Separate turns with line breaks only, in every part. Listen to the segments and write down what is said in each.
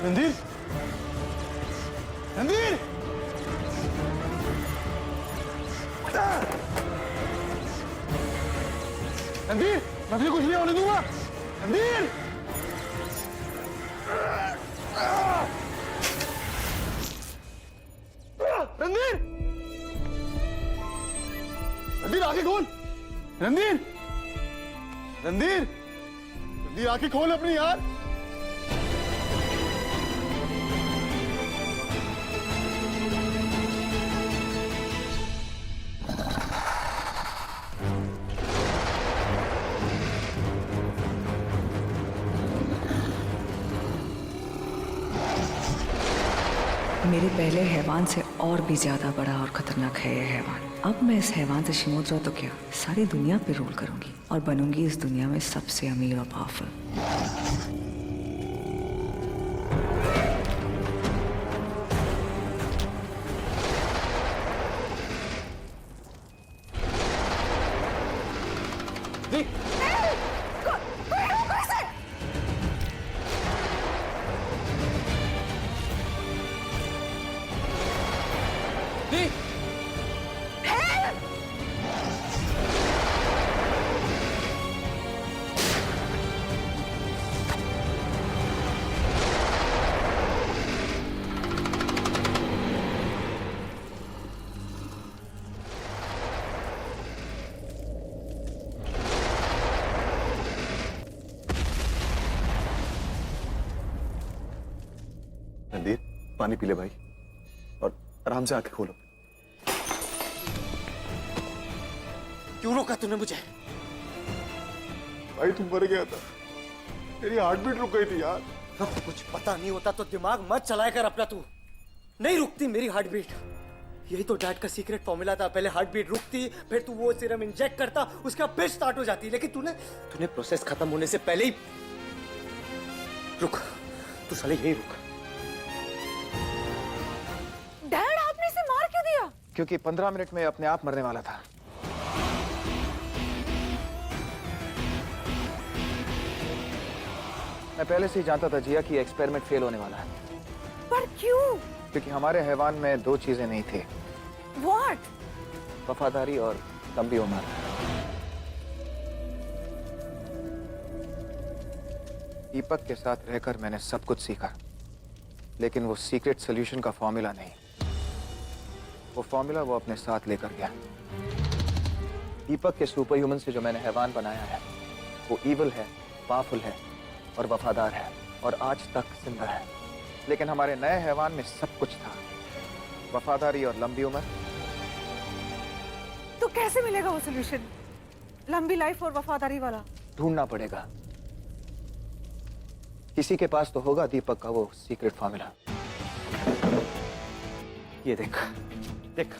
रणधीर, रणधीर, रणधीर, रणधीर कुछ नहीं होने दूंगा। रणधीर, रणधीर, रणधीर आंखें खोल। रणधीर, रणधीर, रणधीर आंखें खोल अपनी यार।
मेरे पहले हैवान से और भी ज्यादा बड़ा और खतरनाक है ये हैवान। अब मैं इस हैवान से शिमोत जाऊं तो क्या, सारी दुनिया पे रूल करूंगी और बनूंगी इस दुनिया में सबसे अमीर और पावरफुल।
रणधीर, पानी पी ले भाई और आराम से आंखें खोलो।
क्यों रोका तूने मुझे?
भाई तू मर गया था, तेरी हार्ट बीट रुक गई थी यार।
अब कुछ पता नहीं होता तो दिमाग मत चलाया कर अपना तू। नहीं रुकती मेरी हार्ट बीट। यही तो डैड का सीक्रेट फॉर्मूला था, पहले हार्ट बीट रुकती, फिर तू वो सीरम इंजेक्ट करता, उसका फिर स्टार्ट हो जाती। लेकिन तूने प्रोसेस खत्म होने से पहले ही रुक। तू साले यही रुक।
डैड, आपने इसे मार क्यों दिया?
क्योंकि 15 मिनट में अपने आप मरने वाला था। मैं पहले से ही जानता था जिया कि एक्सपेरिमेंट फेल होने वाला है।
पर क्यों?
क्योंकि हमारे हैवान में दो चीजें नहीं थे,
What?
वफादारी और लंबी उम्र। दीपक के साथ रहकर मैंने सब कुछ सीखा, लेकिन वो सीक्रेट सॉल्यूशन का फॉर्मूला नहीं। वो फॉर्मूला वो अपने साथ लेकर गया। दीपक के सुपर ह्यूमन से जो मैंने हैवान बनाया है वो इविल है, पावरफुल है और वफादार है और आज तक जिंदा है। लेकिन हमारे नए हैवान में सब कुछ था, वफादारी और लंबी उम्र।
तो कैसे मिलेगा वो सोल्यूशन, लंबी लाइफ और वफादारी वाला?
ढूंढना पड़ेगा। किसी के पास तो होगा दीपक का वो सीक्रेट फॉर्मूला।
ये देख देख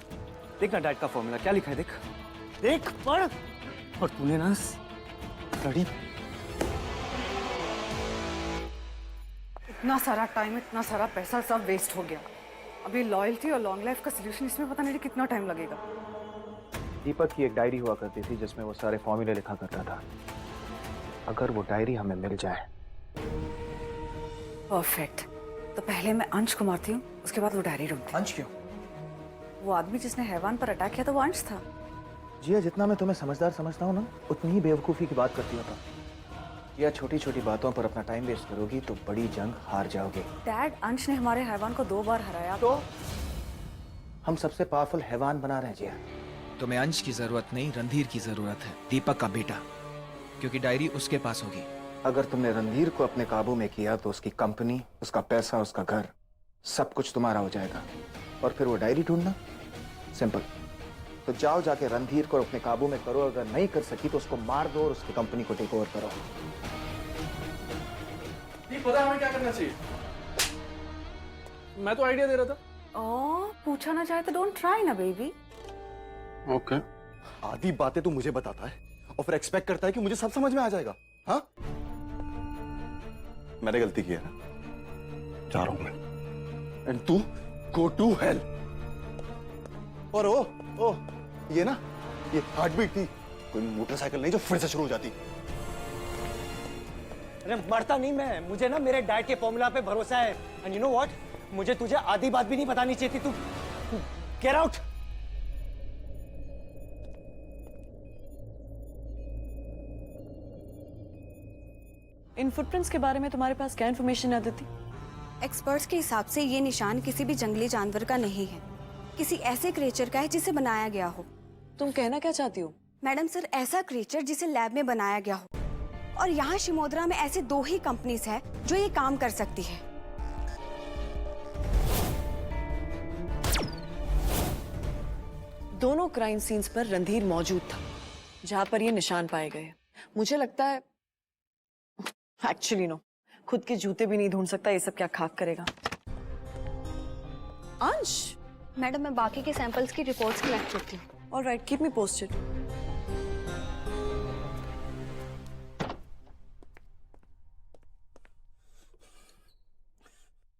देख ना डैड का फॉर्मूला क्या लिखा है, देख देख पढ़। और तूने ना स्टडी।
इतना सारा टाइम, इतना सारा पैसा सब वेस्ट हो गया। अभी लॉयल्टी और लॉन्ग लाइफ का सोल्यूशन इसमें पता नहीं कितना टाइम लगेगा।
दीपक की एक डायरी हुआ करती थी जिसमें वो सारे फॉर्मूले लिखा करता था। अगर वो डायरी हमें मिल जाए।
परफेक्ट। तो पहले मैं अंश को मारती हूँ, उसके बाद वो डायरी ढूंढती हूँ।
अंश क्यों?
वो आदमी जिसने हैवान पर अटैक किया था वो अंश था।
जिया, जितना मैं तुम्हें समझदार समझता हूँ ना, उतनी ही बेवकूफ़ी की बात करती होता। या छोटी छोटी बातों पर अपना टाइम वेस्ट करोगी तो बड़ी जंग हार जाओगे।
डैड, अंश ने हमारे हैवान को 2 बार हराया।
तो हम सबसे पावरफुल हैवान बना रहे हैं जिया।
तुम्हें अंश की जरूरत नहीं, रणधीर की जरूरत है, दीपक का बेटा, क्योंकि डायरी उसके पास होगी।
अगर तुमने रणधीर को अपने काबू में किया तो उसकी कंपनी, उसका पैसा, उसका घर, सब कुछ तुम्हारा हो जाएगा। और फिर वो डायरी ढूंढना सिंपल। तो जाओ, जाके रणधीर को अपने काबू में करो। अगर नहीं कर सकी तो उसको मार दो और उसकी कंपनी को टेक ओवर करो।
पता है हमें क्या करना चाहिए? मैं तो आइडिया दे रहा था।
पूछा ना चाहे तो डोंट ट्राई ना बेबी।
ओके। आधी बातें तू मुझे बताता है और फिर एक्सपेक्ट करता है कि मुझे सब समझ में आ जाएगा। हाँ, मैंने गलती की है ना, जा रहा हूं मैं। एंड तू गो टू हेल। और ओ ये ना, ये हार्ट बीट थी, कोई मोटरसाइकिल नहीं जो फिर से शुरू हो जाती।
अरे मरता नहीं मैं, मुझे ना मेरे डैड के फॉर्मूला पे भरोसा है। एंड यू नो व्हाट, मुझे तुझे आधी बात भी नहीं बतानी चाहिए थी। तू गेट आउट।
इन फुटप्रिंट्स के बारे में तुम्हारे पास क्या इन्फॉर्मेशन है अदिति?
एक्सपर्ट्स के हिसाब से ये निशान किसी भी जंगली जानवर का नहीं है, किसी ऐसे क्रिएचर का है जिसे बनाया गया हो।
तुम कहना क्या चाहती हो?
मैडम सर, ऐसा क्रिएचर जिसे लैब में बनाया गया हो, और यहाँ शिमोद्रा में ऐसे 2 ही कंपनीज है जो ये काम कर सकती है।
दोनों क्राइम सीन्स पर रणधीर मौजूद था जहां पर ये निशान पाए गए। मुझे लगता है एक्चुअली नो, खुद के जूते भी नहीं ढूंढ सकता, ये सब क्या खाक करेगा। अंश,
मैडम मैं बाकी के सैंपल्स की रिपोर्ट्स कलेक्ट करती हूँ।
Alright, keep me posted.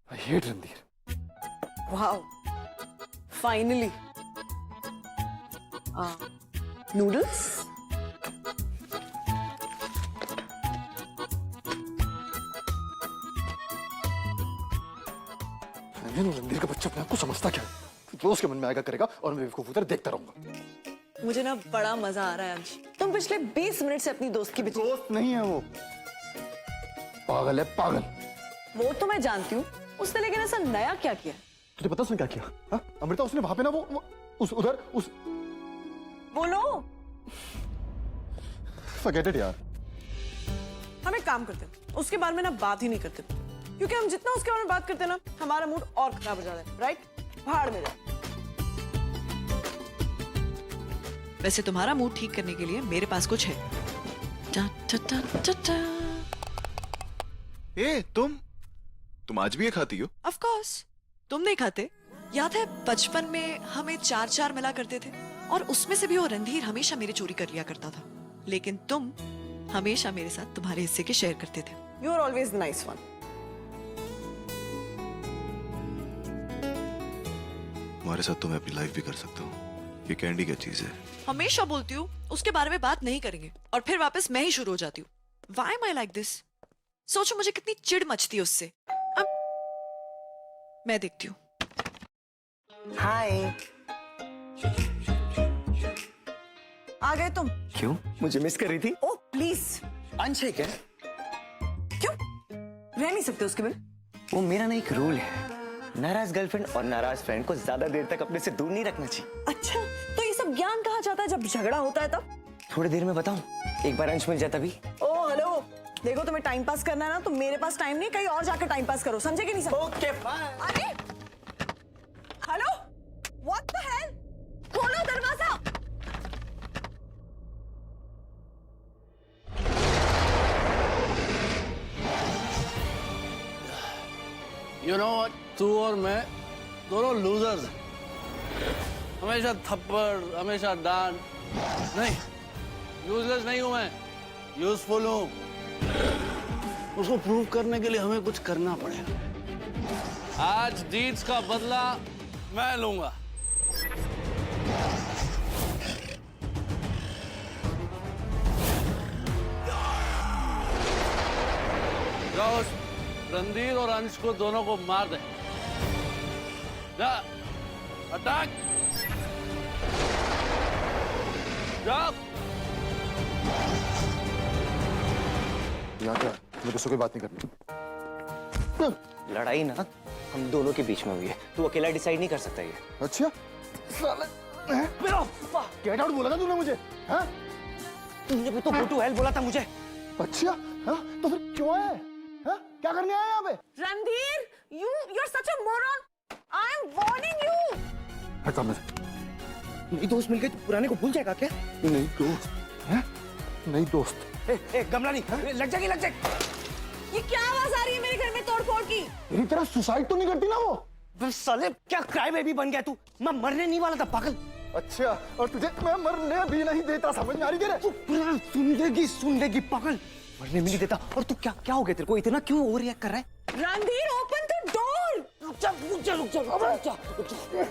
I hate Randhir.
Wow, finally. Noodles?
Randhir का बच्चा अपने आप को समझता क्या है? जो उसके मन में आएगा करेगा और मैं बेवकूफ उधर देखता रहूंगा।
मुझे ना बड़ा मजा आ रहा है अंश। तुम पिछले 20 मिनट से अपनी दोस्त की पीछे।
दोस्त नहीं है वो, पागल है पागल।
वो तो मैं जानती हूँ, उसने लेकिन ऐसा नया क्या किया?
तुझे पता उसने क्या किया? हाँ? अमृता, उसने वहां पे ना वो उस उधर उस
बोलो।
फॉरगेट इट यार।
हम एक काम करते हैं, उसके बारे में ना बात ही नहीं करते, क्योंकि हम जितना उसके बारे में बात करते हैं ना, हमारा मूड और खराब हो जाता है। राइट? भाड़ में जाए। वैसे तुम्हारा मूड ठीक करने के लिए मेरे पास कुछ है। टा, टा, टा, टा, टा।
ए, तुम आज भी ये खाती हो?
Of course, तुम नहीं खाते? याद है बचपन में हमें 4-4 मिला करते थे, और उसमें से भी वो रणधीर हमेशा मेरी चोरी कर लिया करता था, लेकिन तुम हमेशा मेरे साथ तुम्हारे हिस्से के शेयर करते थे। You are always the nice one.
तुम्हारे साथ तो मैं अपनी लाइफ भी कर सकता हूँ। ये कैंडी क्या चीज है?
हमेशा बोलती हूँ उसके बारे में बात नहीं करेंगे, और फिर वापस मैं ही शुरू हो जाती हूँ। Why am I like this? सोचो मुझे कितनी चिढ़ मचती है उससे। अब मैं देखती हूँ।
हाय।
आ गए तुम?
क्यों? मुझे मिस कर रही थी?
ओ प्लीज।
अंश है क्या?
क्यों? रह नहीं सकते उसके बिन?
वो मेरा ना एक रूल है, नाराज गर्लफ्रेंड और नाराज फ्रेंड को ज्यादा देर तक अपने से दूर नहीं रखना चाहिए।
अच्छा, तो ये सब ज्ञान कहाँ जाता है जब झगड़ा होता है तब?
थोड़ी देर में बताऊं, एक बार अंश मिल जाता भी।
ओ हेलो, देखो तुम्हें टाइम पास करना है ना, तो मेरे पास टाइम नहीं, कहीं और जाकर टाइम पास करो, समझे कि नहीं समझे?
Okay bye.
अरे हेलो, व्हाट द हेल, खोलो दरवाजा।
You know what? तू और मैं दोनों लूजर्स हैं। हमेशा थप्पड़, हमेशा डांट। नहीं, यूजलेस नहीं हूं मैं, यूजफुल हूं। उसको प्रूव करने के लिए हमें कुछ करना पड़ेगा। आज डीड्स का बदला मैं लूंगा। जाओ, रणधीर और अंश को दोनों को मार दे। जा, अटैक! जाओ।
यहाँ क्या? मुझे कोई बात नहीं करनी।
लड़ाई ना हम दोनों के बीच में हुई है, तू अकेला डिसाइड नहीं कर सकता ये।
अच्छा, गेट आउट बोला था तूने मुझे? हाँ?
तुमने भी तो गो टू हेल बोला था मुझे।
अच्छा, हाँ? तो फिर क्यों आए? हाँ? क्या करने आए यहाँ पे?
Randhir, you're such a moron. I'm warning you.
हट सामने से।
नई दोस्त मिल गई तो पुराने को भूल जाएगा क्या?
नई दोस्त? हैं? नई दोस्त?
गमला नहीं, लग जाएगी, लग जाएगी।
ये क्या आवाज आ रही है मेरे घर में तोड़फोड़ की?
तेरी तरह सुसाइड तो नहीं करती ना वो?
साले क्या क्राई बेबी बन गया तू? मैं मरने नहीं वाला था पागल।
अच्छा, और तुझे मैं मरने भी नहीं देता, समझ में आ रही तेरे?
सुन लेगी पागल, मरने भी नहीं देता। और तू क्या क्या हो गया तेरे को? इतना क्यों ओवर रिएक्ट कर रहा है?
Randhir, open the door.
रुक जा।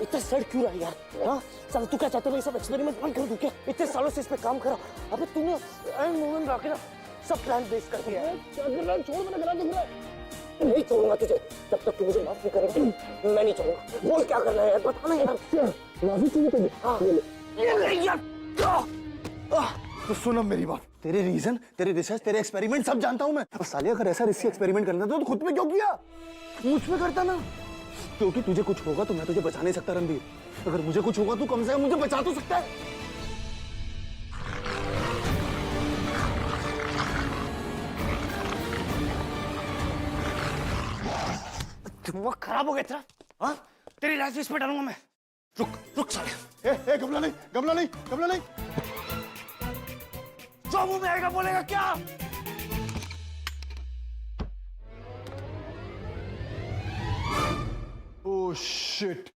इतना सड़ क्यों रहा है यार? हाँ? साला तू क्या चाहता है मैं सब एक्सपेरिमेंट बंद कर दूं क्या? इतने सालों से इस पे काम करा, अबे तूने एंड मोमेंट आके ना सब प्लान बेस कर दिया है। क्या कर रहा है? छोड़, मेरा गला दुख रहा है। नहीं छोड़ूंगा तुझे जब तक तू मुझे माफ नहीं करेगा। मैं नहीं छोड़ूंगा। बोल क्या करना है यार, बताना यार। माफी चाहिए तुझे? हाँ ये नहीं यार।
तो सुन अब मेरी बात, तेरे रीजन, तेरे रिसर्च, तेरे एक्सपेरिमेंट सब जानता हूं मैं। और साले अगर ऐसा रिस्की एक्सपेरिमेंट करना था तो खुद पे क्यों किया? मुझ पे करता ना। क्योंकि तुझे कुछ होगा तो मैं तुझे बचा नहीं सकता रणधीर। अगर मुझे कुछ होगा तो कम से कम मुझे बचा तो सकता है।
दिमाग खराब हो गया तेरा? हाँ तेरी लाइफ इस पे डालूंगा मैं। रुक साले।
ए गमला नहीं, गमला नहीं, गमला नहीं।
जो मुंह में आएगा बोलेगा क्या?
ओह शिट।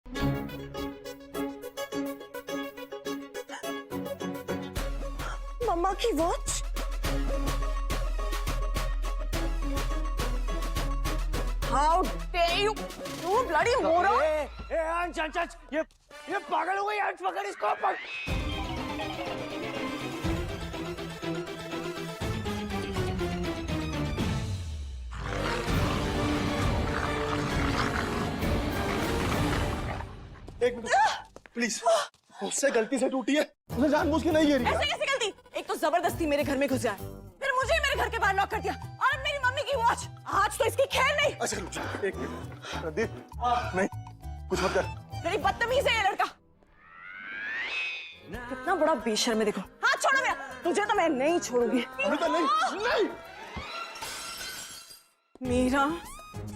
मम्मा की watch. How dare you, you bloody moron!
अंश ये पागल हो गई। अंश पकड़ इसको, पकड़।
एक मिनट प्लीज। उससे गलती से टूटी है, उसने जानबूझ के नहीं गिरी।
ऐसे कैसे गलती? एक तो जबरदस्ती मेरे घर में घुस जाए, फिर मुझे मेरे घर के बाहर लॉक कर दिया, और अब मेरी मम्मी की वॉच। आज तो इसकी खैर नहीं।
अच्छा रुक जा, एक मिनट। रणधीर नहीं, कुछ मत कर।
बड़ी बदतमीज है ये लड़का। कितना बड़ा बेशर्म है, देखो। हाथ छोड़ो मेरा, तुझे तो मैं नहीं छोड़ूंगी।
अमृता नहीं, नहीं।
मेरा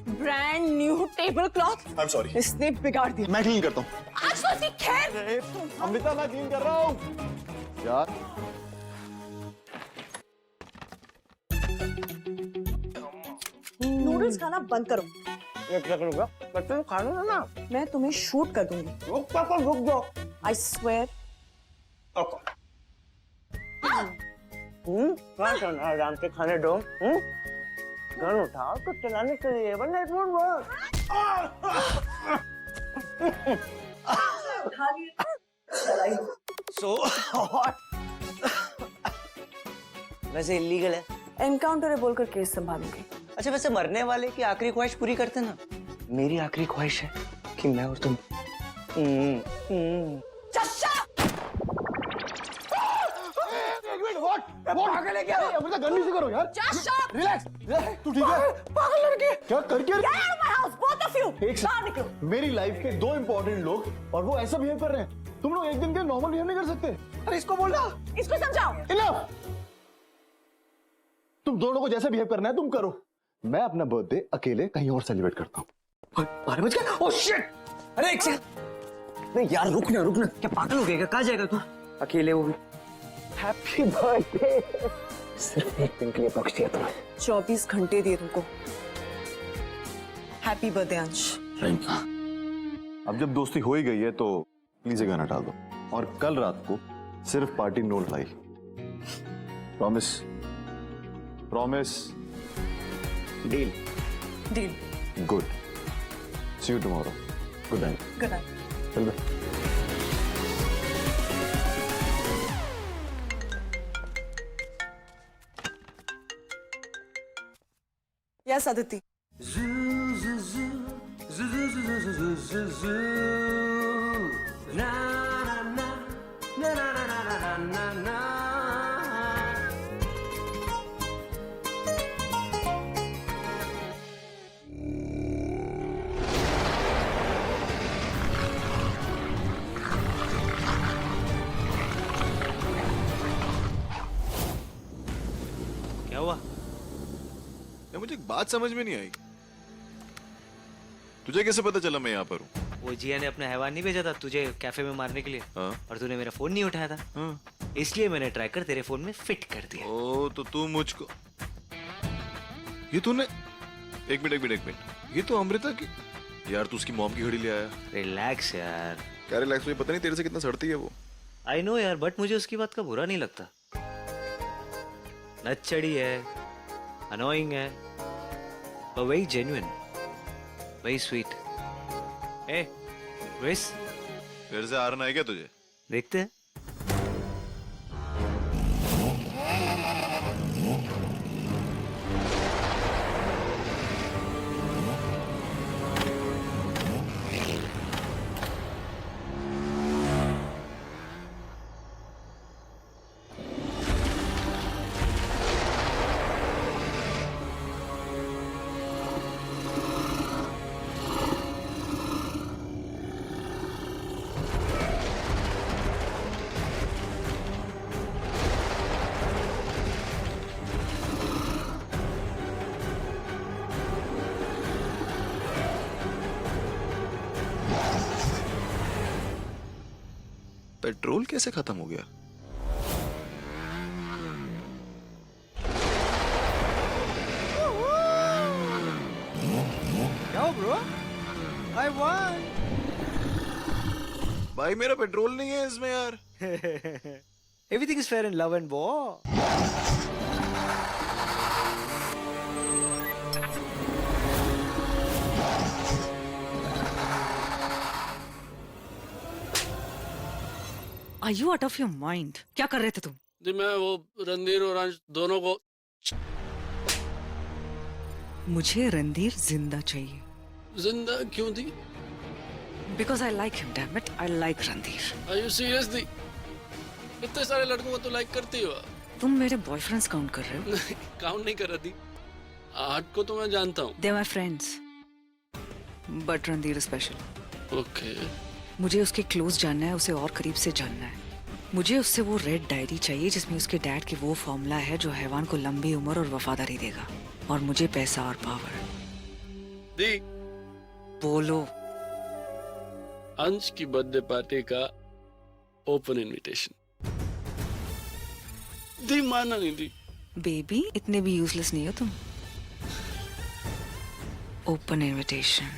brand new table cloth
I am sorry,
इसने बिगाड़ दिया।
मैं क्लीन करता हूँ।
आज तो इसकी खैर।
अमृता मैं क्लीन कर रहा हूँ यार।
नूडल्स खाना बंद करो।
एक सेकंड रुको, बच्चे को खाना है ना।
मैं तुम्हें शूट कर दूंगी।
रुक पापा, रुक जाओ।
I swear.
क्या करना है? आराम से खाने दो। गन उठाओ तो चलाने के लिए, वरना इट वोंट वर्क। सो वैसे इलीगल है।
एनकाउंटर है बोलकर केस संभालूंगी।
अच्छा वैसे मरने वाले की आखिरी ख्वाहिश पूरी करते ना। मेरी आखिरी ख्वाहिश है कि मैं और तुम।
पागल है क्या? अमृता गन नीचे करो यार। रिलैक्स। तू ठीक है?
पागल लड़के।
क्या करके? एक
बाहर निकलो।
मेरी लाइफ के दो इंपॉर्टेंट लोग और वो ऐसा बिहेव कर रहे हैं। तुम लोग एक दिन के नॉर्मल बिहेव नहीं कर सकते।
अरे इसको बोलना।
इसको समझाओ।
इनफ। तुम दोनों को जैसे बिहेव करना है तुम करो। मैं अपना बर्थडे अकेले कहीं और सेलिब्रेट करता हूँ।
12 बज गए। Oh shit. अरे एक सेकंड। नहीं यार रुकना रुकना, क्या पागल हो गया? कहाँ जाएगा तू अकेले? वो भी हैप्पी बर्थडे। सिर्फ एक दिन के लिए बख्श दिया तुम्हें।
24 घंटे दिए तुमको। हैप्पी बर्थडे अंश।
Thank you. अब जब दोस्ती हो ही गई है तो प्लीज ये गाना डाल दो, और कल रात को सिर्फ party no live. Promise? Promise?
Deal.
Deal.
Good. See you tomorrow. Good night.
Good night.
चल बे।
यस अदिति।
क्या हुआ?
यार मुझे एक बात समझ में नहीं आई, तुझे कैसे पता चला मैं यहाँ पर हूँ?
वो जिया ने अपना हैवान नहीं भेजा था तुझे कैफे में मारने के लिए?
हाँ?
और तूने मेरा फोन नहीं उठाया था।
हाँ?
इसलिए मैंने ट्रैकर तेरे फोन में फिट कर दिया।
ओ तो तू मुझको ये तूने एक मिनट ये तो अमृता की यार, तू उसकी मॉम की घड़ी ले आया।
रिलैक्स यार।
क्या रिलैक्स? मुझे पता नहीं तेरे से कितना सड़ती है वो।
आई नो यार, बट मुझे उसकी बात का बुरा नहीं लगता। नचड़ी है, अनोइंग है, पर वेरी जेन्युइन, वेरी स्वीट। ए विस,
फिर से हारना है क्या तुझे?
देखते हैं।
पेट्रोल कैसे खत्म हो गया?
Yo, bro. I won.
भाई मेरा पेट्रोल नहीं है इसमें यार।
Everything is fair in love and war.
Are you out of your mind? क्या कर रहे थे तुम?
जी मैं वो रणधीर और अंश दोनों को
मुझे रणधीर जिंदा चाहिए।
जिंदा क्यों थी?
Because I like him, damn it. I like Randhir.
Are you seriously? इतने सारे लड़कों को तो लाइक करती हो।
तुम मेरे बॉयफ्रेंड्स काउंट कर रहे हो?
नहीं, काउंट नहीं कर रही थी। 8 को तो मैं जानता हूँ।
They're my friends. But Randhir special.
Okay.
मुझे उसके क्लोज जानना है, उसे और करीब से जानना है। मुझे उससे वो रेड डायरी चाहिए जिसमें उसके डैड की वो फॉर्मूला है जो हैवान को लंबी उम्र और वफादारी देगा। और मुझे पैसा और पावर।
दी
बोलो।
अंश की बर्थडे पार्टी का ओपन इनविटेशन। दी माना नहीं दी।
बेबी इतने भी यूजलेस नहीं हो तुम। Open invitation.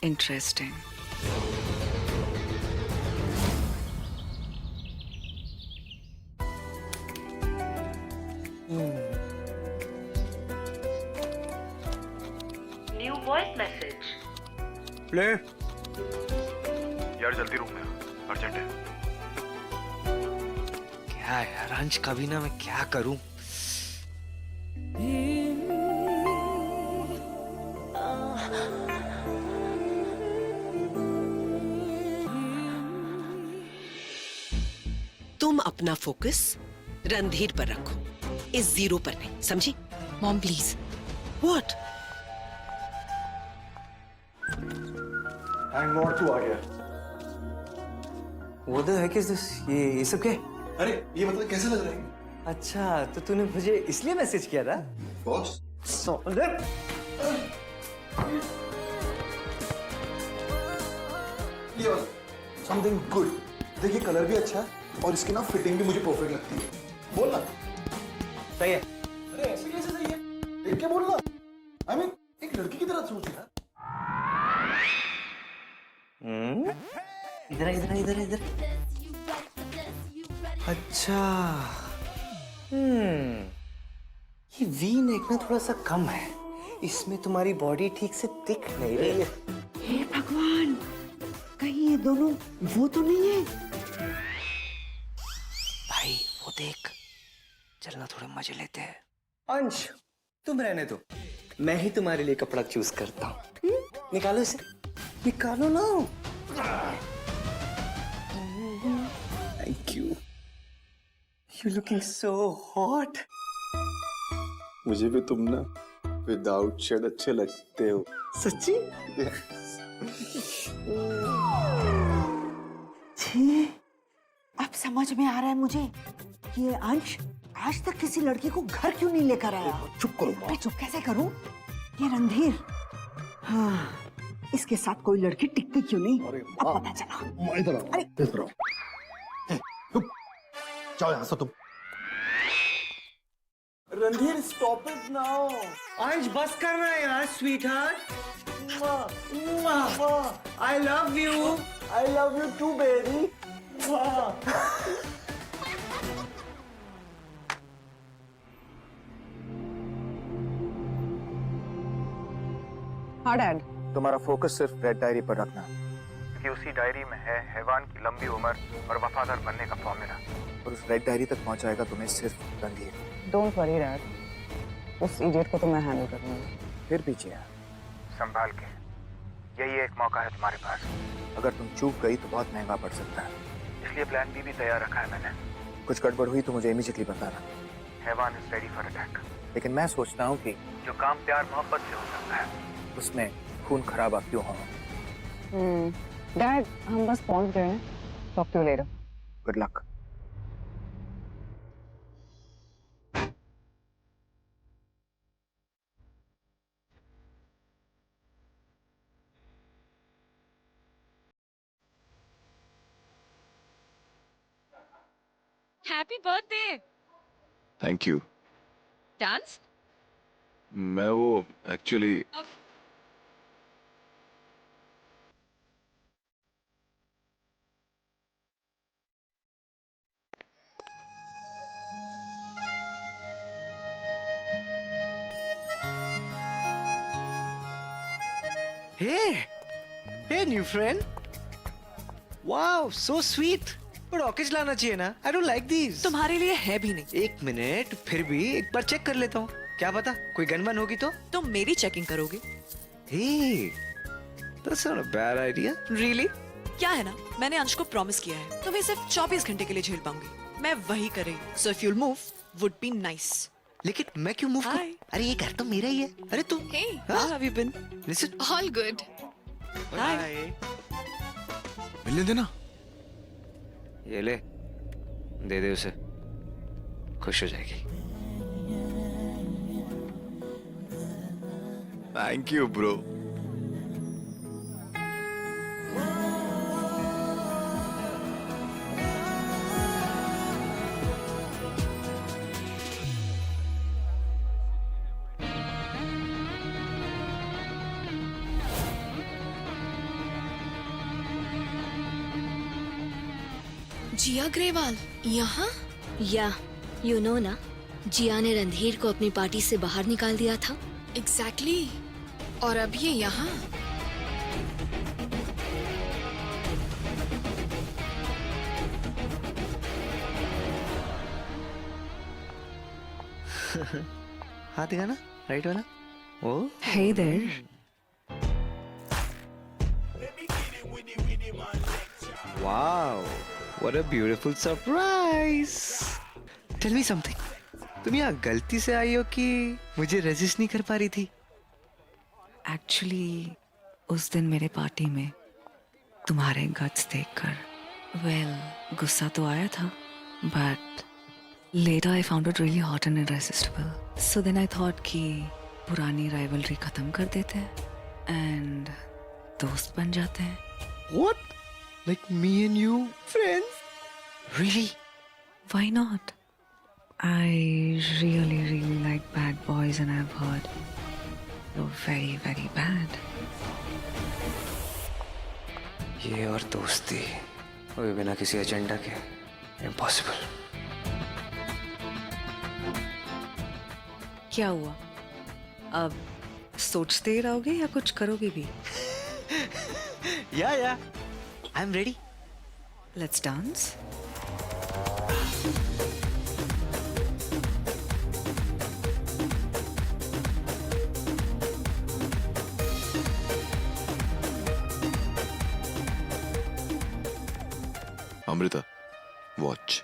Interesting. New voice message.
Play.
यार जल्दी रूम में अर्जेंट है।
क्या यार अंश, कभी ना मैं क्या करूं?
तुम अपना फोकस रणधीर पर रखो, इस जीरो पर नहीं, समझी?
Mom please.
What?
And more तू आ गया।
What the heck is this? ये सब क्या है?
अरे ये मतलब कैसे लग रहा है?
अच्छा, तो तूने मुझे इसलिए मैसेज किया था?
Boss something good. देखिए कलर भी अच्छा है और इसकी ना फिटिंग भी मुझे परफेक्ट लगती है। बोल ना।
सही है।
अरे ऐसे कैसे सही है? देख के बोलना। आई मीन एक लड़की की तरह सोच यार।
इधर इधर इधर इधर। अच्छा। ये वी नेक ना थोड़ा सा कम है। इसमें तुम्हारी बॉडी ठीक से दिख नहीं रही है।
हे भगवान, कहीं ये दोनों वो तो नहीं है?
भाई वो देख, चलना थोड़े मजे लेते हैं। अंश तुम रहने दो, मैं ही तुम्हारे लिए कपड़ा चूज करता हूँ। निकालो इसे, निकालो ना। Thank you. You looking so hot.
मुझे भी तुम ना विदाउट शेड अच्छे लगते हो।
सच्ची?
छी, अब समझ में आ रहा है मुझे कि ये अंश आज तक किसी लड़की को घर क्यों नहीं लेकर आया।
चुप करो।
मैं चुप कैसे करूं? ये रणधीर, हाँ, इसके साथ कोई लड़की टिकती क्यों नहीं? अब पता चला।
इधर आओ।
अरे
इधर आओ। जाओ यहाँ से तुम।
Randhir stop it now. Ansh बस करना है यार sweetheart. I love you. I love you too baby.
हाँ डैड।
तुम्हारा फोकस सिर्फ रेड डायरी पर रखना, क्योंकि उसी डायरी में है हैवान की लंबी उम्र और वफादार बनने का फॉर्मूला। और उस रेड डायरी तक पहुंचाएगा तुम्हें सिर्फ रणधीर।
डोंट वरी डैड, उस इडियट को तो मैं हैंडल कर लूंगी।
फिर पीछे आ, संभाल के। यही एक मौका है तुम्हारे पास। अगर तुम चूक गई तो बहुत महंगा पड़ सकता है, इसलिए प्लान बी भी तैयार रखा है मैंने। कुछ गड़बड़ हुई तो मुझे इमीडिएटली बताना। हैवान इज रेडी फॉर अटैक। लेकिन मैं सोचता हूँ कि जो काम प्यार मोहब्बत से हो सकता है उसमें खून खराबा क्यों हो।
डैड हम बस पहुंच गए हैं। Talk to you later.
Good luck.
Happy birthday.
Thank you.
Dance?
मैं वो actually
Hey, hey, new friend. Wow, so sweet. पर ऑकेज लाना चाहिए ना. I don't like these.
तुम्हारे लिए है भी नहीं.
एक मिनट, फिर भी एक बार चेक कर लेता हूँ. क्या पता कोई गनमन होगी तो?
तुम मेरी चेकिंग करोगे?
Hey, that's not a bad idea.
Really? क्या है ना, मैंने अंश को प्रॉमिस किया है तुम्हें सिर्फ 24 घंटे के लिए झेल पाऊंगी. मैं वही करेगी. So if you'll move, would be nice.
लेकिन मैं क्यों मूव करूं? अरे ये घर तो मेरा ही है. अरे तुम
Hey,
How have you been?
Listen.
all good.
Hi.
मिलने देना.
ये ले, दे दे उसे. खुश हो जाएगी.
Thank you bro.
Jiya Grewal यहाँ?
या यू नो ना, जिया ने रणधीर को अपनी पार्टी से बाहर निकाल दिया था.
एग्जैक्टली. और अब ये यहाँ?
हाथ दिखाना, राइट वाला. ओ.
Hey there.
Wow, what a beautiful surprise. Tell me something. तुम यहाँ गलती से आई हो कि मुझे रेजिस्ट नहीं कर पा रही थी?
एक्चुअली उस दिन मेरे पार्टी में तुम्हारे गट्स देखकर गुस्सा तो आया था, but later I found it really hot and irresistible. So then I thought कि पुरानी राइवलरी खत्म कर देते हैं एंड दोस्त बन जाते हैं.
What? Like me and you, friends? Really?
Why not? I really like bad boys and I've heard you're very bad.
ये और दोस्ती, वो भी बिना किसी एजेंडा के, impossible.
क्या हुआ? अब सोचते ही रहोगे या कुछ करोगे भी?
Yeah, I'm ready.
Let's dance.
Amrita, watch.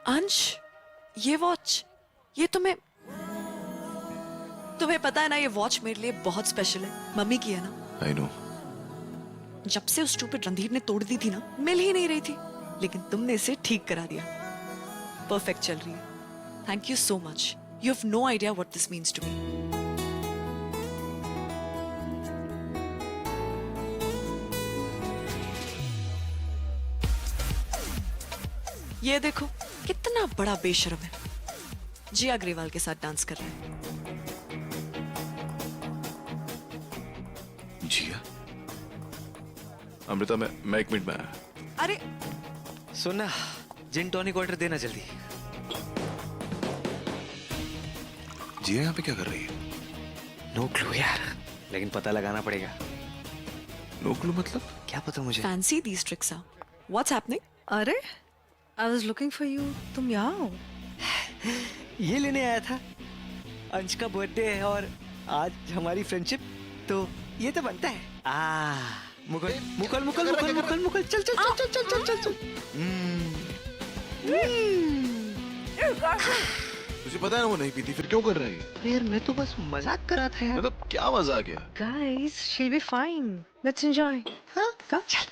अंश, ये वॉच, ये तुम्हें पता है ना, ये वॉच मेरे लिए बहुत स्पेशल है. मम्मी की है ना.
I know.
जब से उस स्टूपिड रणधीर ने तोड़ दी थी ना, मिल ही नहीं रही थी, लेकिन तुमने इसे ठीक करा दिया. परफेक्ट चल रही है. Thank you so much. You have no idea what this means to me. ये देखो कितना बड़ा बेशर्म है. जिया ग्रेवाल के साथ डांस कर रहा है.
जिया. अमृता, मैं 1 मिनट में आया.
अरे
सुनना, जिन टॉनिक ऑर्डर देना जल्दी.
जिया यहाँ पे क्या कर रही है?
नो क्लू यार, लेकिन पता लगाना पड़ेगा.
नो क्लू मतलब?
क्या पता मुझे.
Fancy these tricks are. What's happening?
अरे I was looking for you. तुम यहाँ हो?
ये लेने आया था. अंश का बर्थडे है और आज हमारी फ्रेंडशिप, तो ये तो बनता है. मुकुल मुकुल मुकुल मुकुल मुकुल मुकुल चल चल चल चल चल चल चल.
तुझे पता है ना वो नहीं पीती, फिर क्यों कर रही है?
यार मैं तो बस मजाक कर रहा था यार.
मतलब क्या मजाक है?
Guys, she'll be fine. Let's enjoy.
हाँ, come. चल.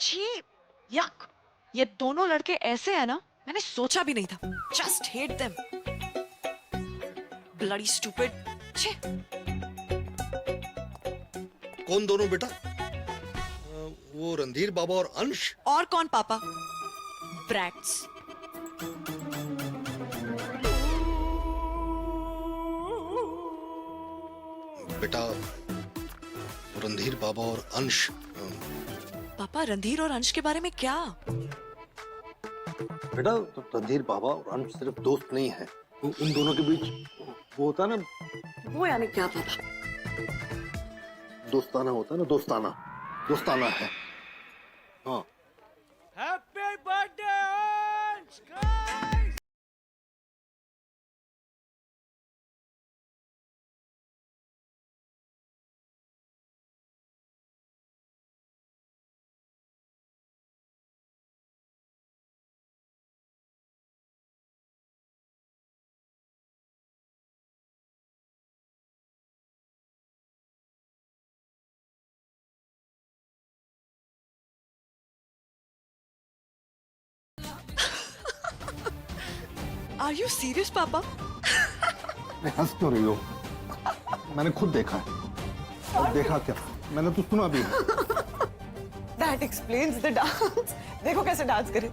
छी, यक. ये दोनों लड़के ऐसे हैं ना, मैंने सोचा भी नहीं था. Just hate them. Bloody stupid. छे.
कौन दोनों बेटा? वो रणधीर बाबा और अंश?
और कौन पापा? Brats.
बेटा रणधीर बाबा और अंश.
पापा रणधीर और अंश के बारे में क्या?
बेटा तो रणधीर बाबा और अंश सिर्फ दोस्त नहीं है, उन दोनों के बीच वो होता है ना.
वो यानी क्या पापा?
दोस्ताना होता है ना, दोस्ताना. दोस्ताना है. हाँ.
हैप्पी बर्थडे अंश.
Are you serious, पापा?
हंस क्यों रही हो? मैंने खुद देखा है. और देखा क्या? मैंने तो सुना भी.
That explains the dance. देखो कैसे डांस करे.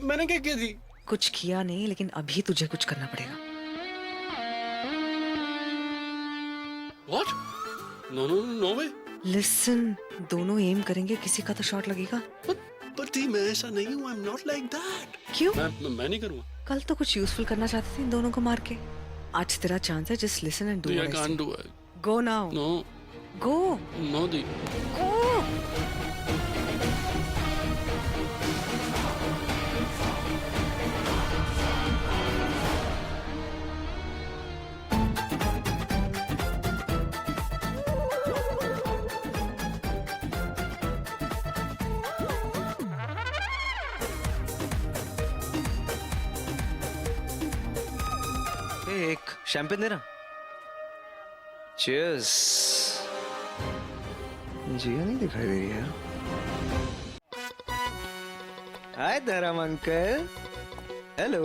मैंने क्या किया थी?
कुछ किया नहीं, लेकिन अभी तुझे कुछ करना पड़ेगा.
What? No, no, no way.
Listen, दोनों एम करेंगे, किसी का तो शॉट लगेगा.
पर दी मैं ऐसा नहीं हूँ. I'm not like that.
क्यों?
मैं नहीं करूँगा.
कल तो कुछ यूजफुल करना चाहते थे इन दोनों को मार के. आज तेरा चांस है. Just listen and do.
I can't do it.
Go now.
No.
Go.
No, दी.
गो.
एक शैंपेन देना. चीयर्स. जिया नहीं दिखाई दे रही है. हाय धर्म अंकल. हेलो.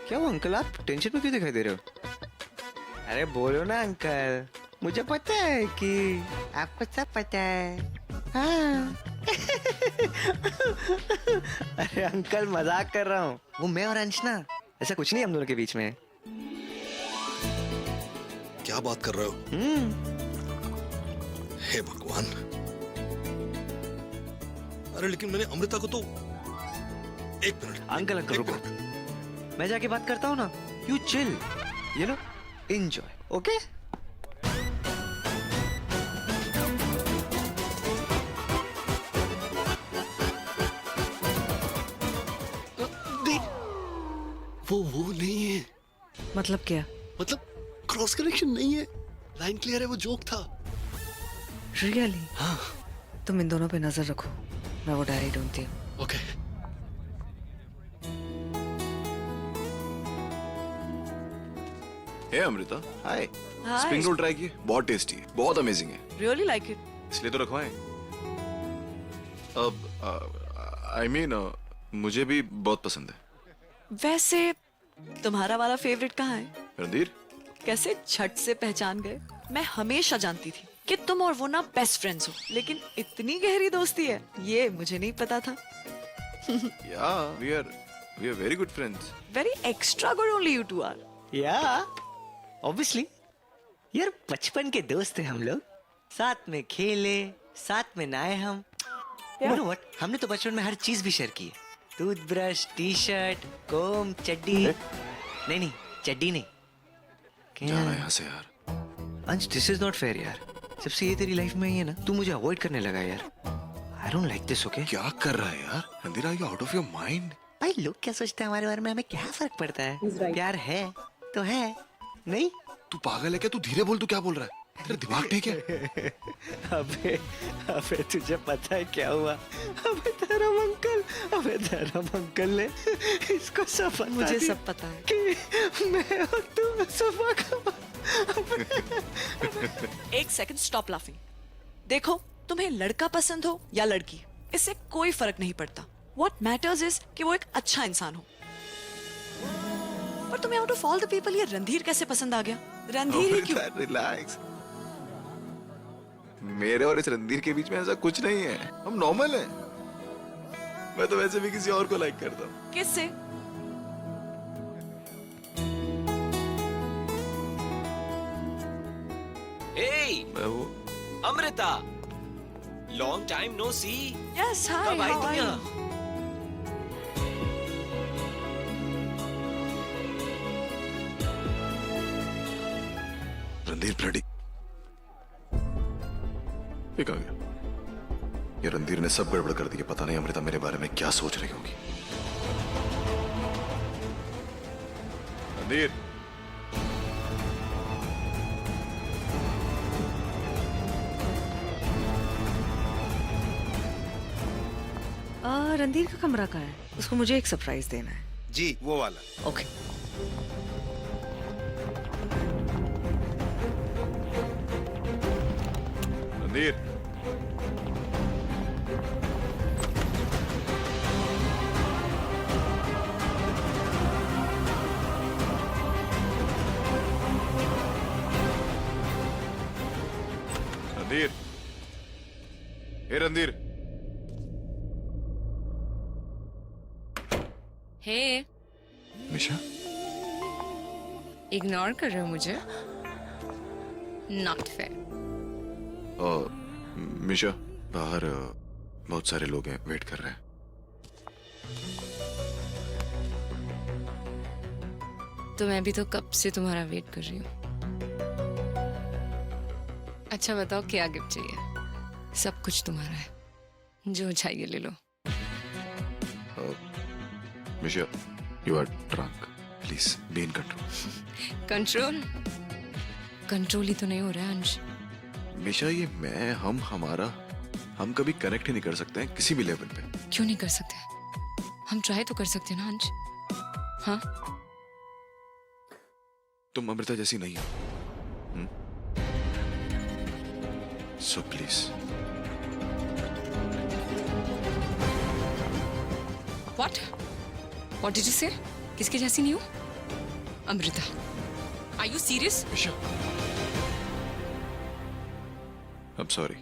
क्या वो अंकल, आप टेंशन में क्यों दिखाई दे रहे हो? अरे बोलो ना अंकल. मुझे पता है कि आपको सब पता है. हाँ. अरे अंकल मजाक कर रहा हूँ. वो मैं और अंश ना, ऐसा कुछ नहीं हम दोनों के बीच में.
क्या बात कर रहे हो? हे भगवान. अरे लेकिन मैंने अमृता को तो. एक मिनट
अंकल अंकल रुको. मैं जाके बात करता हूँ ना. You chill, you know, enjoy. Okay.
वो नहीं है.
मतलब क्या?
मतलब क्रॉस कनेक्शन नहीं है. लाइन क्लियर है. वो जोक था.
रियली?
हाँ.
तुम इन दोनों पे नजर रखो, मैं वो डायरी ढूंढती हूँ.
ओके.
हे अमृता.
हाय.
स्प्रिंग रोल ट्राई किए? बहुत टेस्टी है, बहुत अमेजिंग है.
Really like it.
इसलिए तो रखवाएं. अब आई मीन मुझे भी बहुत पसंद है.
वैसे तुम्हारा वाला फेवरेट कहाँ है?
रणधीर.
कैसे झट से पहचान गए? मैं हमेशा जानती थी कि तुम और वो ना बेस्ट फ्रेंड्स हो, लेकिन इतनी गहरी दोस्ती है ये मुझे नहीं पता था.
Yeah, we are very good friends.
Very extra good only you two are.
या ऑब्वियसली यार, बचपन के दोस्त हैं हम लोग. साथ में खेले, साथ में नहाए हम. You know what? हमने तो बचपन में हर चीज भी शेयर की है. टूथब्रश, टी शर्ट, कोम, चड्डी. नहीं चड्डी नहीं.
जाना यहाँ से यार.
अंश, दिस इज नॉट फेयर यार. जब से ये तेरी लाइफ में आई है ना, तू मुझे अवॉइड करने लगा यार. I don't like this. Okay.
क्या कर रहा है यार? Randhir, are you out of your mind?
भाई लोग क्या सोचते हैं हमारे बारे में, हमें क्या फर्क पड़ता है. प्यार है तो है. नहीं
तू पागल है क्या? तू धीरे बोल. तू क्या बोल रहा है? तेरा दिमाग ठीक है?
अबे तुझे पता है क्या हुआ? अबे धर्म अंकल ने इसको सब बता
मुझे
दिया
सब पता है
कि मैं और तू सुबह का.
एक सेकंड, स्टॉप लाफिंग। देखो, तुम्हें लड़का पसंद हो या लड़की, इससे कोई फर्क नहीं पड़ता। What matters is कि वो एक अच्छा इंसान हो। पर तुम्हें out of all the people ये रणधीर कैसे पसंद आ गया? रणधीर ही क्यों?
रिलैक्स, मेरे और इस रणधीर के बीच में ऐसा कुछ नहीं है, हम नॉर्मल हैं। मैं तो वैसे भी किसी और को लाइक करता हूँ।
किससे?
Hey,
मैं वो
अमृता, लॉन्ग टाइम नो सी।
Yes, hi,
कब आई
how
तुम
are you?
यहाँ?
रणधीर ब्लडी ये कहाँ गया? ये रणधीर ने सब गड़बड़ कर दी। पता नहीं अमृता मेरे बारे में क्या सोच रही होगी। रणधीर,
रणधीर का कमरा कहाँ है? उसको मुझे एक सरप्राइज देना है।
जी, वो वाला।
ओके।
रणधीर, रणधीर, हे रणधीर।
हे,
निशा,
इग्नोर कर रहे हो मुझे? Not fair.
मिशा, बाहर बहुत सारे लोग हैं, वेट कर रहे हैं।
तो मैं भी तो कब से तुम्हारा वेट कर रही हूँ। अच्छा बताओ, क्या गिफ्ट चाहिए? सब कुछ तुम्हारा है, जो चाहिए ले लो।
Misha, you are drunk, please be in control.
Control? Control ही तो नहीं हो रहा है अंश।
मिशा, ये मैं, हम, हमारा, हम कभी कनेक्ट ही नहीं कर सकते हैं किसी भी लेवल पे।
क्यों नहीं कर सकते? हम ट्राई तो कर सकते हैं ना अंश। हाँ,
तुम अमृता जैसी नहीं हो। So please.
What what did you say? किसके जैसी नहीं हो? Amrita, are you serious?
Misha, I'm sorry.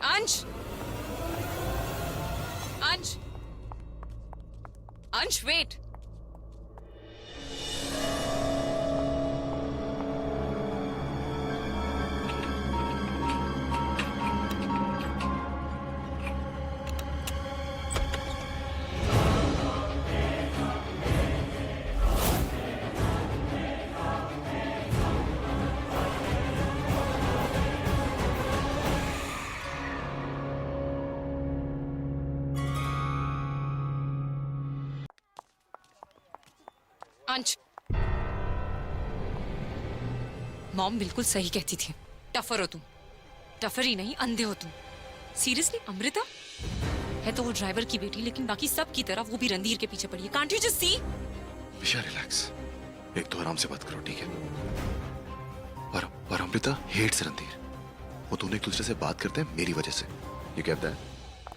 अंश, अंश, अंश, वेट। अंश, मॉम बिल्कुल सही कहती थी। टफर हो तुम। टफर ही नहीं, अंधे हो तुम। सीरियसली अमृता है तो वो ड्राइवर की बेटी, लेकिन बाकी सब की तरह वो भी रणधीर के पीछे पड़ी है। Can't you just see?
Misha, relax, एक तो आराम से बात करो, ठीक है? और अमृता हेट्स रणधीर। वो दोनों एक दूसरे से बात करते हैं मेरी वजह से। ये कहता है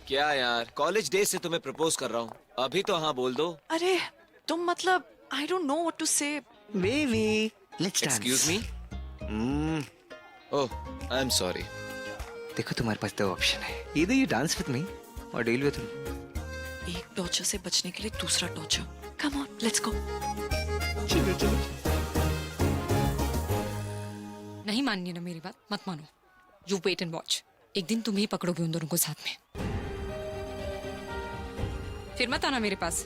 क्या यार, कॉलेज डे से तुम्हें प्रपोज कर रहा हूँ, अभी तो हाँ बोल दो।
अरे तुम मतलब I don't know what to say.
Baby, let's dance.
Excuse me? Oh, I'm sorry.
देखो, तुम्हारे पास दो ऑप्शन है। Either you dance with me or deal with me.
एक टॉर्चर से बचने के लिए दूसरा torture. Come on, let's go.
चलो चलो।
नहीं माननी ना मेरी बात, मत मानो। You wait and watch. एक दिन तुम ही पकड़ोगे उन दोनों को साथ में। फिर मत आना मेरे पास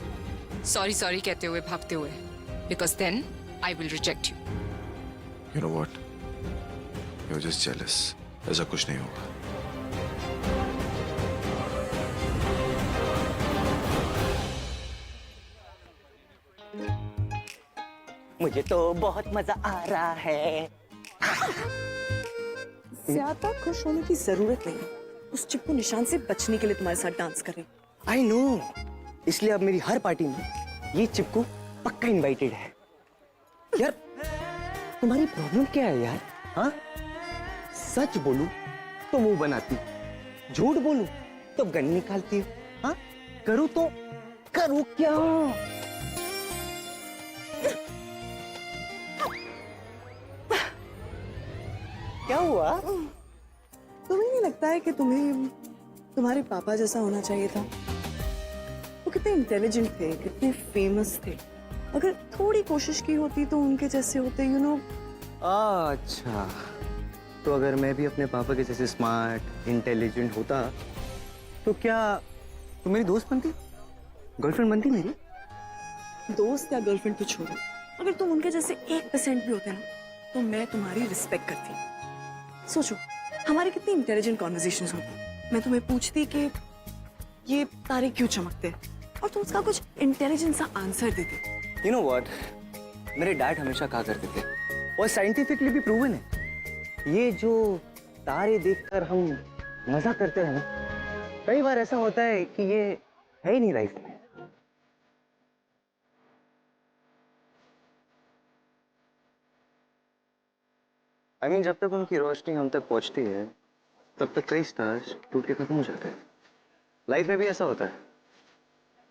सॉरी सॉरी कहते हुए, भागते हुए, because then I will reject you.
You know what? You're just jealous. ऐसा कुछ नहीं होगा।
मुझे तो बहुत मजा आ रहा है।
ज्यादा खुश होने की जरूरत नहीं। उस चिप्पू निशान से बचने के लिए तुम्हारे साथ डांस कर रही हूँ।
I know. इसलिए अब मेरी हर पार्टी में ये चिप्कू पक्का इनवाइटेड है। यार, तुम्हारी प्रॉब्लम क्या है यार?
हाँ? सच बोलूं तो मुंह बनाती, झूठ बोलूं तो गन निकालती हो। हाँ? करूं तो करूं क्या? क्या हुआ?
तुम्हें नहीं लगता है कि तुम्हें तुम्हारे पापा जैसा होना चाहिए था? वो कितने इंटेलिजेंट थे, कितने फेमस थे। अगर थोड़ी कोशिश की होती तो उनके जैसे होते, यू नो।
अच्छा, तो अगर मैं भी अपने पापा के जैसे स्मार्ट इंटेलिजेंट होता तो क्या तुम मेरी दोस्त बनती, गर्लफ्रेंड बनती मेरी?
दोस्त या गर्लफ्रेंड तो छोड़ो, अगर तुम उनके जैसे 1% भी होते ना तो मैं तुम्हारी रिस्पेक्ट करती। सोचो हमारे कितनी इंटेलिजेंट कॉन्वर्सेशंस होती। मैं तुम्हें पूछती कि ये तारे क्यों चमकते हैं और तुम उसका कुछ इंटेलिजेंट सा आंसर देते।
यू नो व्हाट, मेरे डैड हमेशा कहा करते थे, और साइंटिफिकली भी प्रूवन है, ये जो तारे देखकर हम मजा करते हैं ना, कई बार ऐसा होता है कि ये है ही नहीं लाइफ में। I mean, जब तक उनकी रोशनी हम तक पहुंचती है तब तक कई स्टार्स टूट के खत्म हो जाते हैं। लाइफ में भी ऐसा होता है,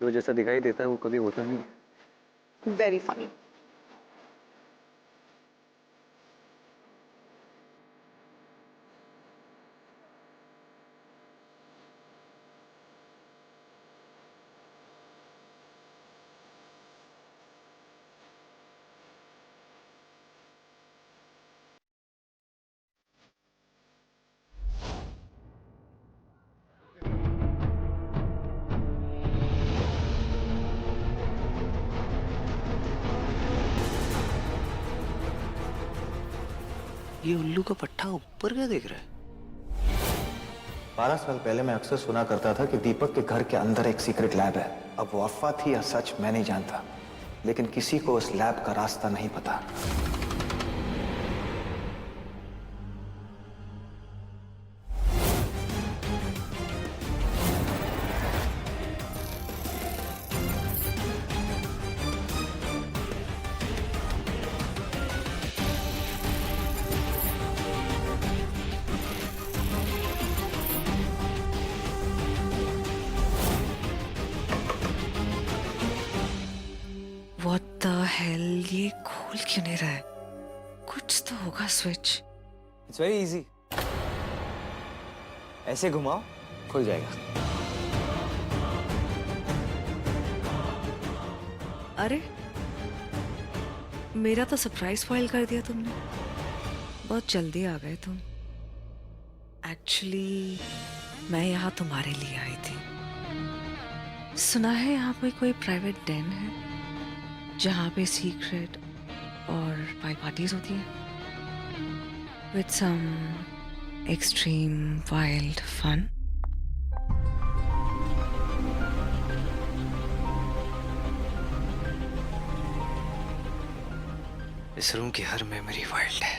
जो जैसा दिखाई देता है वो कभी होता नहीं है।
Very funny.
ये उल्लू का पट्टा ऊपर क्या देख रहा है?
12 साल पहले मैं अक्सर सुना करता था कि दीपक के घर के अंदर एक सीक्रेट लैब है। अब वो अफवाह थी या सच मैं नहीं जानता, लेकिन किसी को उस लैब का रास्ता नहीं पता।
What the hell? ये खोल क्यों नहीं रहा है? कुछ तो होगा स्विच।
It's very easy. ऐसे घुमाओ, खुल जाएगा।
अरे मेरा तो सरप्राइज फॉइल कर दिया तुमने। बहुत जल्दी आ गए तुम। एक्चुअली मैं यहाँ तुम्हारे लिए आई थी। सुना है यहाँ पे कोई प्राइवेट डेन है जहाँ पे सीक्रेट और पाई पार्टीज होती हैं with some extreme wild fun.
इस रूम की हर मेमोरी वाइल्ड है।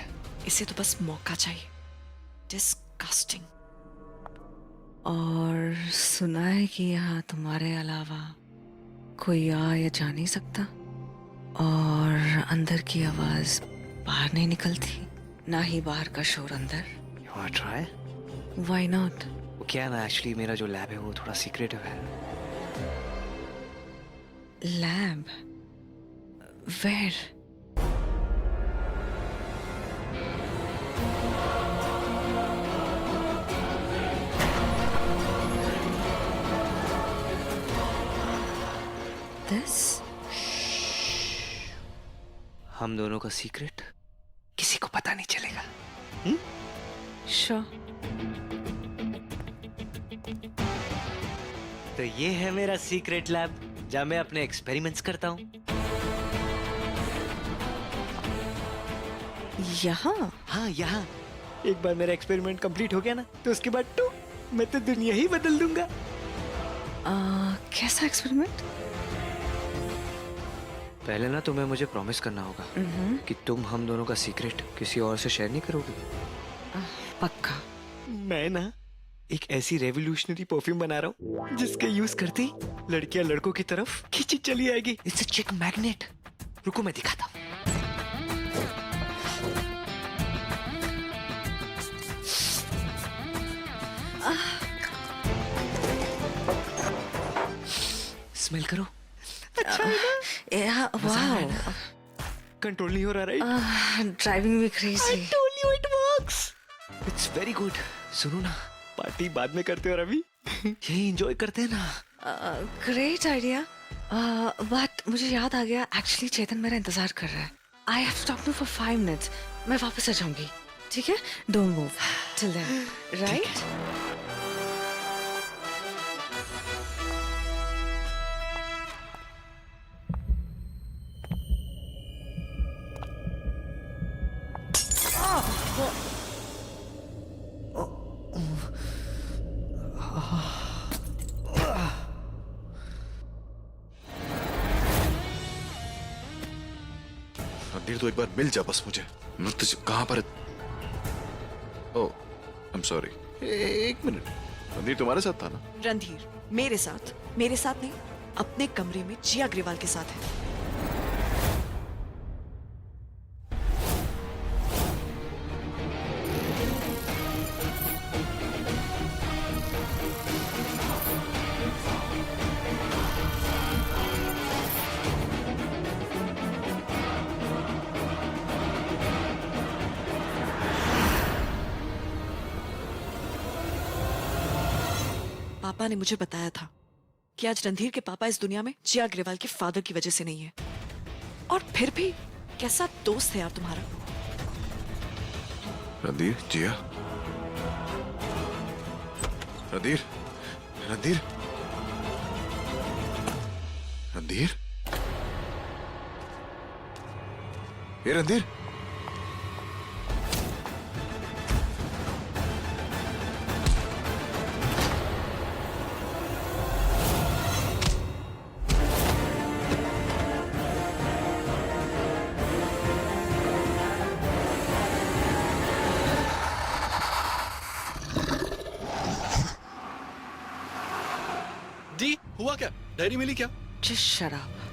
इसे तो बस मौका चाहिए। डिस्गस्टिंग।
और सुना है कि यहाँ तुम्हारे अलावा कोई आ या जा नहीं सकता, और अंदर की आवाज बाहर नहीं निकलती, ना ही बाहर का शोर अंदर।
You wanna try?
Why not?
वो क्या है ना, एक्चुअली मेरा जो लैब है वो थोड़ा सीक्रेटिव है।
लैब? Where? This?
हम दोनों का सीक्रेट किसी को पता नहीं चलेगा।
Sure.
तो ये है मेरा सीक्रेट लैब जहाँ मैं अपने एक्सपेरिमेंट्स करता हूँ।
यहाँ?
हाँ यहाँ। एक बार मेरा एक्सपेरिमेंट कंप्लीट हो गया ना तो उसके बाद तो मैं तो दुनिया ही बदल दूंगा।
कैसा एक्सपेरिमेंट?
पहले ना तुम्हें मुझे प्रॉमिस करना होगा कि तुम हम दोनों का सीक्रेट किसी और से शेयर नहीं करोगी।
पक्का।
मैं ना एक ऐसी रेवोल्यूशनरी परफ्यूम बना रहा हूँ जिसके यूज करते ही लड़कियां लड़कों की तरफ खींची चली आएगी। इट्स अ चिक मैग्नेट। रुको मैं दिखाता हूँ। स्मेल करो।
अच्छा है ना? वाह,
कंट्रोल नहीं हो रहा, राइट?
ड्राइविंग भी crazy.
I told you it works. It's very good. सुनो ना, पार्टी बाद में करते हो रवि। यही एंजॉय करते हैं ना।
Great idea. बट मुझे याद आ गया, एक्चुअली चेतन मेरा इंतजार कर रहा है। I have to talk to for 5 minutes. मैं वापस आ जाऊंगी, ठीक है? Don't move till then, right?
Randhir तो एक बार मिल जा बस मुझे। मैं तुझे कहाँ पर? ओह, आई एम सॉरी। एक मिनट, रणधीर तुम्हारे साथ था ना?
रणधीर मेरे साथ नहीं, अपने कमरे में जिया अग्रवाल के साथ है। पापा ने मुझे बताया था कि आज रणधीर के पापा इस दुनिया में जिया अग्रवाल के फादर की वजह से नहीं है। और फिर भी कैसा दोस्त है यार तुम्हारा।
रणधीर, जिया, रणधीर, रणधीर, रणधीर, ये रणधीर। दी, हुआ क्या? डायरी मिली क्या?
Just shut up.